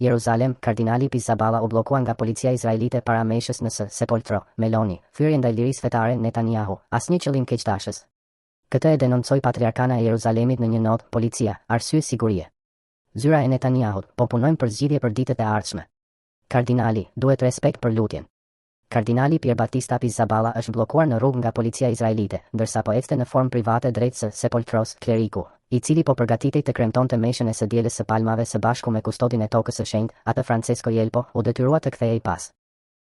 Jeruzalem, kardinali Pizzaballa u bllokua nga policia izraelite para meshës në Sepoltro, Meloni, thyrje ndaj lirisë fetare Netanyahu, asnjë qëllim keqtashës. Këtë e denoncoi patriarkana e Jeruzalemit në një notë, policia, arsye sigurie. Zyra e Netanyahut, po punojmë për zgjidhje për ditët e ardhshme. Kardinali, duhet respekt për lutjen. Kardinali Pier Battista Pizzaballa është bllokuar në rrugë nga policia izraelite, ndërsa po ecte në formë private drejt Sepoltros, kleriku, i cili po përgatitej të kremtonte meshën e së dielës së palmave së bashku me kustodin e tokës së shenjtë, atë Francesco Jelpo, u detyrua të kthehej pas.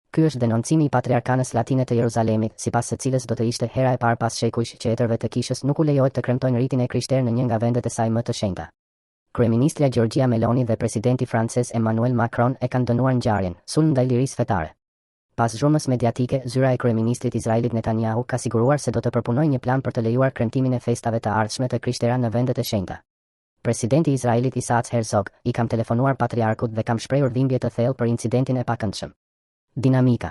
Ky është denoncimi i patriarkanës latine të Jeruzalemit, sipas së cilës do të ishte hera e parë pas shekujsh që etërve të kishës nuk u lejohet të kremtojnë ritin e krishterë në një nga vendet e saj më të shenjta. Kryeministria Giorgia Meloni dhe presidenti francez Emmanuel Macron e kanë dënuar ngjarjen, sulm ndaj lirisë fetare. Pas zhurmës mediatike, zyra e kryeministrit Izraelit Netanyahu ka siguruar se do të përpunojë një plan për të lejuar kremtimin e festave të ardhshme të krishtera në vendet e shenjta. Presidenti i Izraelit Isaac Herzog i kam telefonuar patriarkut dhe kam shprehur dhimbje të thellë për incidentin e pakëndshëm. Dinamika.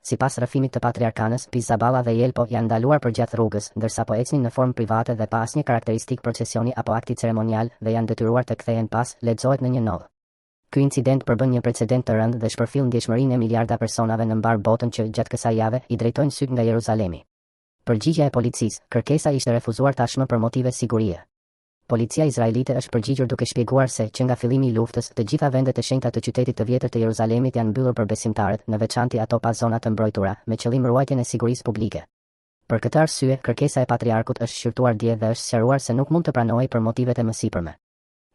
Sipas rrëfimit të patriarkanës, Pizzaballa dhe Jelpo janë ndaluar përgjatë rrugës, ndërsa po ecnin në formë private dhe pa asnjë karakteristik procesioni apo akti ceremonial dhe janë detyruar të kthehen pas, lexohet në një nodh. Ky incident përbën një precedent të rëndë dhe shpërfill ndjeshmërinë e miliarda personave në mbar botën që gjatë kësaj jave i drejtojnë syt nga Jeruzalemi. Përgjigjja e policisë, kërkesa ishte refuzuar tashmë për motive sigurie. Policia izraelite është përgjigjur duke shpjeguar se që nga fillimi i luftës, të gjitha vendet e shenjta të qytetit të vjetër të Jeruzalemit janë mbyllur për besimtarët, në veçanti ato pas zona të mbrojtura, me qëllim ruajtjen e sigurisë publike. Për këtë arsye, kërkesa e patriarkut është shqyrtuar dje dhe është sqaruar se nuk mund të pranohej për motivet e mësipërme.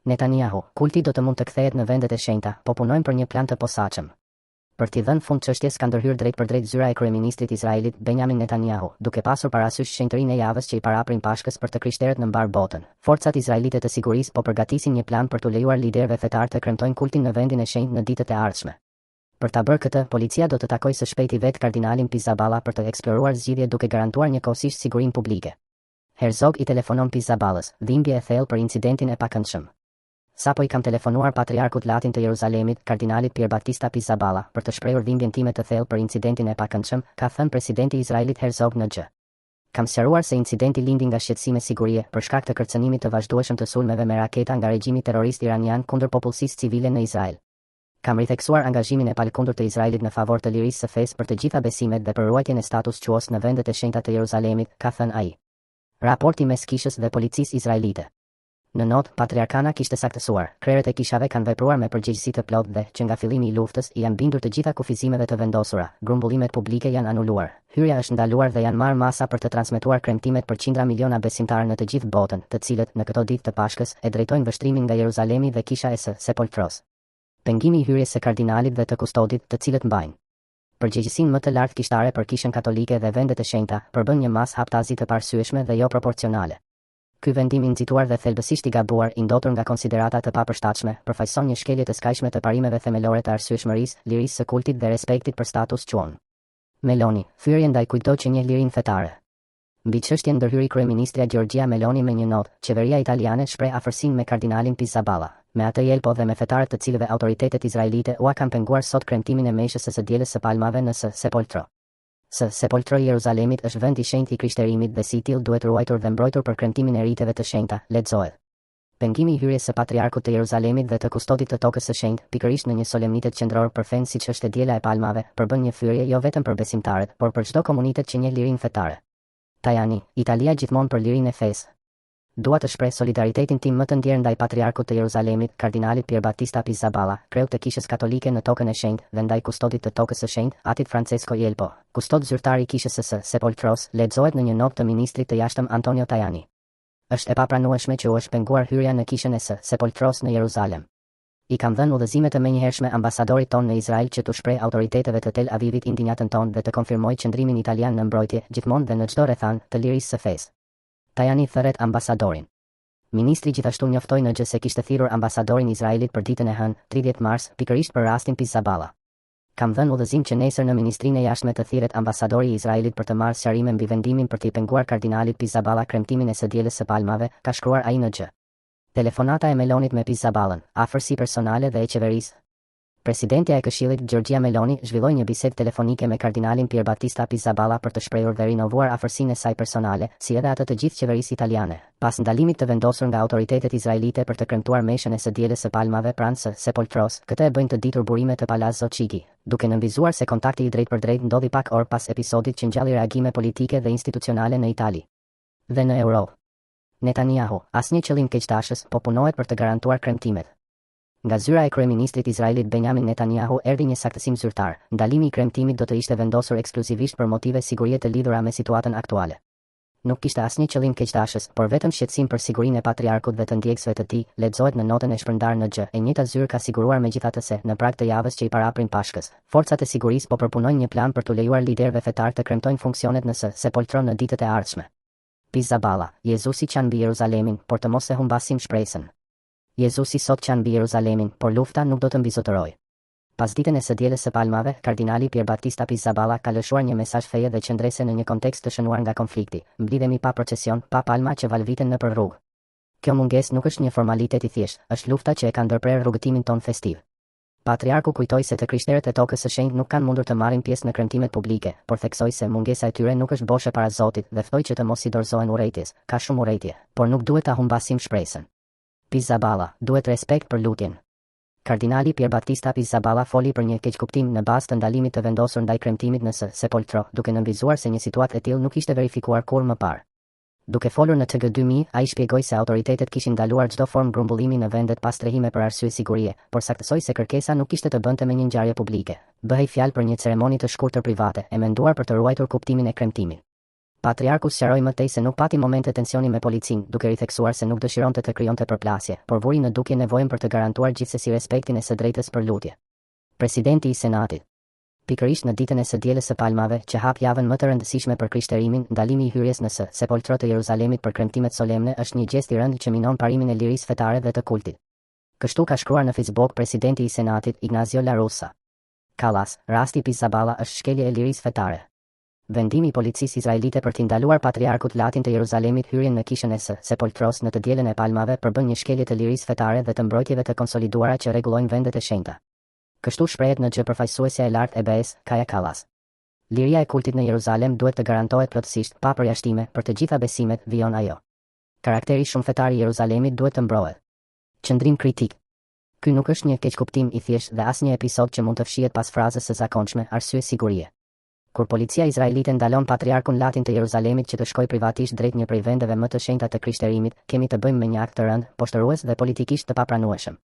Netanyahu, kulti do të mund të kthehet në vendet e shenjta, po punojmë për një plan të posaçëm. Për t'i dhënë fund çështjes ka ndërhyrë drejt për drejt zyra e kryeministrit Izraelit Benjamin Netanyahu, duke pasur parasysh shenjtërinë e javës që i paraprin Pashkës për të krishterët në mbar botën. Forcat izraelite të sigurisë po përgatisin një plan për t'u lejuar liderëve fetar të kremtojnë kultin në vendin e shenjtë në ditët e ardhshme. Për ta bërë këtë, policia do të takojë së shpejti vetë kardinalin Pizzaballa për të eksploruar zgjidhje duke garantuar njëkohësisht sigurinë publike. Herzog i telefonon Pizzaballës, dhimbje e thellë për incidentin e pakëndshëm. Sapo i kam telefonuar patriarkut latin të Jeruzalemit, kardinalit Pier Battista Pizzaballa, për të shprehur dhimbjen time të thellë për incidentin e pakëndshëm, ka thënë presidenti i Izraelit Herzog në G. Kam sqaruar se incidenti lindi nga shqetësime sigurie për shkak të kërcënimit të vazhdueshëm të sulmeve me raketa nga regjimi terrorist iranian kundër popullsisë civile në Izrael. Kam ritheksuar angazhimin e palkundur të Izraelit në favor të lirisë së fesë për të gjitha besimet dhe për ruajtjen e status quo-s në vendet e shenjta të Jeruzalemit, ka thënë ai. Raporti mes kishës dhe policisë izraelite. Në notë, patriarkana kishte saktësuar, krerët e kishave kanë vepruar me përgjegjësi të plotë dhe, që nga fillimi i luftës, janë bindur të gjitha kufizimeve të vendosura, grumbullimet publike janë anuluar, hyrja është ndaluar dhe janë marrë masa për të transmetuar kremtimet për qindra miliona besimtarë në të gjithë botën, të cilët, në këto ditë të Pashkës, e drejtojnë vështrimin nga Jeruzalemi dhe kisha e Sepoltros. Pengimi i hyrjes së kardinalit dhe të kustodit, të cilët mbajnë përgjegjësinë më të lartë kishtare për kishën katolike dhe vendet e shenjta, përbën një masë haptazi të parsyeshme dhe jo proporcionale. Ky vendim i nxituar dhe thelbësisht i gabuar, i ndotur nga konsiderata të papërshtatshme, përfaqëson një shkelje të skajshme të parimeve themelore të arsyeshmërisë, lirisë së kultit dhe respektit për status quo-n. Meloni, thyrje ndaj kujtdo që njeh lirinë fetare. Mbi çështjen ndërhyri kryeministria Giorgia Meloni me një notë, qeveria italiane shpreh afërsinë me kardinalin Pizzaballa, me atë Jelpo dhe me fetarët të cilëve autoritetet izraelite u kanë penguar sot kremtimin e meshës së dielës së palmave në Sepoltro. Sepoltro i Jeruzalemit është vend i shenjtë i krishterimit dhe si i tillë duhet ruajtur dhe mbrojtur për kremtimin e riteve të shenjta, lexohet. Pengimi i hyrjes së patriarkut të Jeruzalemit dhe të kustodit të tokës së shenjtë, pikërisht në një solemnitet qendror për fen siç është diela e palmave, përbën një thyrje jo vetëm për besimtarët, por për çdo komunitet që njeh lirinë fetare. Tajani, Italia gjithmonë për lirinë e fesë. Dua të shpreh solidaritetin tim më të ndjerë ndaj patriarkut të Jeruzalemit, kardinalit Pier Battista Pizzaballa, kreu të kishës katolike në tokën e shenjtë, dhe ndaj kustodit të tokës së shenjtë, atit Francesco Jelpo, kustod zyrtar i kishës së Sepoltros, lexohet në një notë të ministrit të jashtëm Antonio Tajani. Është e papranueshme që u është penguar hyrja në kishën e Sepoltros në Jeruzalem. I kam dhënë udhëzime të menjëhershme ambasadorit ton në Izrael që t'u shpreh autoriteteve të Tel Avivit indinjatën ton dhe të konfirmoj qëndrimin italian në mbrojtje, gjithmonë dhe në çdo rrethan të lirisë së fesë. Tajani thërret ambasadorin. Ministri gjithashtu njoftoi në G se kishte thirrur ambasadorin Izraelit për ditën e hënë, 30 mars, pikërisht për rastin Pizzaballa. Kam dhënë udhëzim që nesër në Ministrinë e Jashtme të thirret ambasadori i Izraelit për të marrë sqarime mbi vendimin për t'i penguar kardinalit Pizzaballa kremtimin e së dielës së palmave, ka shkruar ai në G. Telefonata e Melonit me Pizzaballën, afërsi personale dhe e qeverisë. Presidentja e Këshillit Giorgia Meloni zhvilloi një bisedë telefonike me kardinalin Pier Battista Pizzaballa për të shprehur dhe rinovuar afërsinë e saj personale, si edhe atë të gjithë qeverisë italiane, pas ndalimit të vendosur nga autoritetet izraelite për të kremtuar meshën e së dielës së palmave pranë së Sepoltros. Këtë e bëjnë të ditur burime të Palazzo Chigi, duke nënvizuar se kontakti i drejt ndodhi pak orë pas episodit që ngjalli reagime politike dhe institucionale në Itali dhe në Europë. Netanyahu, asnjë qëllim keqtashës, po punohet për të garantuar kremtimet. Nga zyra e kryeministrit Izraelit Benjamin Netanyahu erdhi një saktësim zyrtar. Ndalimi i kremtimit do të ishte vendosur ekskluzivisht për motive sigurie të lidhura me situatën aktuale. Nuk kishte asnjë qëllim keqtashës, por vetëm shqetësim për sigurinë e patriarkut dhe të ndjekësve të tij, lexohet në notën e shpërndarë në G. E njëjta zyrë ka siguruar megjithatë se, në prag të javës që i paraprin Pashkës, forcat e sigurisë po përpunojnë një plan për të lejuar liderëve fetar të kremtojnë funksionet në Sepoltro në ditët e ardhshme. Pizzaballa, Jezusi qanë mbi Jeruzalemin, por të mos e humbasim shpresën. Jezusi sot qanë mbi Jeruzalemin, por lufta nuk do të mbizotërojë. Pas ditën e së dielës së palmave, kardinali Pier Battista Pizzaballa ka lëshuar një mesazh feje dhe qëndrese në një kontekst të shënuar nga konflikti. Mblidhemi pa procesion, pa palma që valviten nëpër rrugë. Kjo mungesë nuk është një formalitet i thjeshtë, është lufta që e ka ndërprer rrugëtimin ton festiv. Patriarku kujtoi se të krishterët e tokës së shenjtë nuk kanë mundur të marrin pjesë në kremtimet publike, por theksoi se mungesa e tyre nuk është boshe para Zotit dhe ftoi që të mos i dorëzohen urrejtjes. Ka shumë urrejtje, por nuk duhet ta humbasim shpresën. Pizzaballa, duhet respekt për lutjen. Kardinali Pier Battista Pizzaballa foli për një keqkuptim në bazë të ndalimit të vendosur ndaj kremtimit në Sepoltro, duke nënvizuar se një situatë e tillë nuk ishte verifikuar kurrë më parë. Duke folur në TG2000, ai shpjegoi se autoritetet kishin ndaluar çdo formë grumbullimi në vendet pas strehime për arsye sigurie, por saktësoi se kërkesa nuk kishte të bënte me një ngjarje publike. Bëhej fjalë për një ceremoni të shkurtër private, e menduar për të ruajtur kuptimin e kremtimit. Patriarku sqaroi më tej se nuk pati momente tensioni me policinë, duke ritheksuar se nuk dëshironte të krijonte përplasje, por vuri në dukje nevojën për të garantuar gjithsesi respektin e së drejtës për lutje. Presidenti i Senatit. Pikërisht në ditën e së dielës së palmave, që hap javën më të rëndësishme për krishterimin, ndalimi i hyrjes në Sepoltro të Jeruzalemit për kremtimet solemne është një gjest i rëndë që minon parimin e lirisë fetare dhe të kultit. Kështu ka shkruar në Facebook presidenti i Senatit, Ignazio La Russa. Kallas, rasti Pizzaballa është shkelje e lirisë fetare. Vendimi i policisë izraelite për t'i ndaluar patriarkut latin të Jeruzalemit hyrjen në kishën e Sepoltros në të dielën e palmave përbën një shkelje të lirisë fetare dhe të mbrojtjeve të konsoliduara që rregullojnë vendet e shenjta. Kështu shprehet në G përfaqësuesja e lartë e BE-s, Kaja Kallas. Liria e kultit në Jeruzalem duhet të garantohet plotësisht, pa përjashtime, për të gjitha besimet, vijon ajo. Karakteri shumë fetar i Jeruzalemit duhet të mbrohet. Qëndrim kritik. Ky nuk është një keqkuptim i thjeshtë dhe asnjë episod që mund të fshihet pas frazës së zakonshme, arsye sigurie. Kur policia izraelite ndalon patriarkun latin të Jeruzalemit që të shkojë privatisht drejt një prej vendeve më të shenjta të krishterimit, kemi të bëjmë me një akt të rënd, poshtërues dhe politikisht të papranueshëm.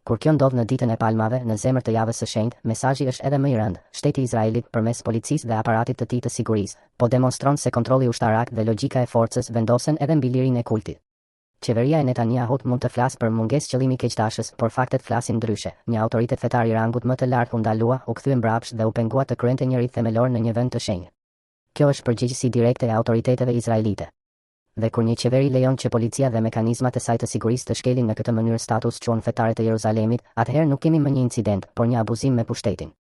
Kur kjo ndodh në ditën e palmave, në zemër të javës së shenjtë, mesazhi është edhe më i rënd. Shteti i Izraelit, përmes policisë dhe aparatit të tij të sigurisë, po demonstron se kontrolli ushtarak dhe logjika e forcës vendosen edhe mbi lirinë e kultit. Qeveria e Netanyahut mund të flasë për mungesë qëllimi keqtashës, por faktet flasin ndryshe. Një autoritet fetar i rangut më të lartë u ndalua, u kthye mbrapsht dhe u pengua të kryente një rit themelor në një vend të shenjtë. Kjo është përgjegjësi direkte e autoriteteve izraelite. Dhe kur një qeveri lejon që policia dhe mekanizmat e saj të sigurisë të shkelin në këtë mënyrë status quo fetare të Jeruzalemit, atëherë nuk kemi më një incident, por një abuzim me pushtetin.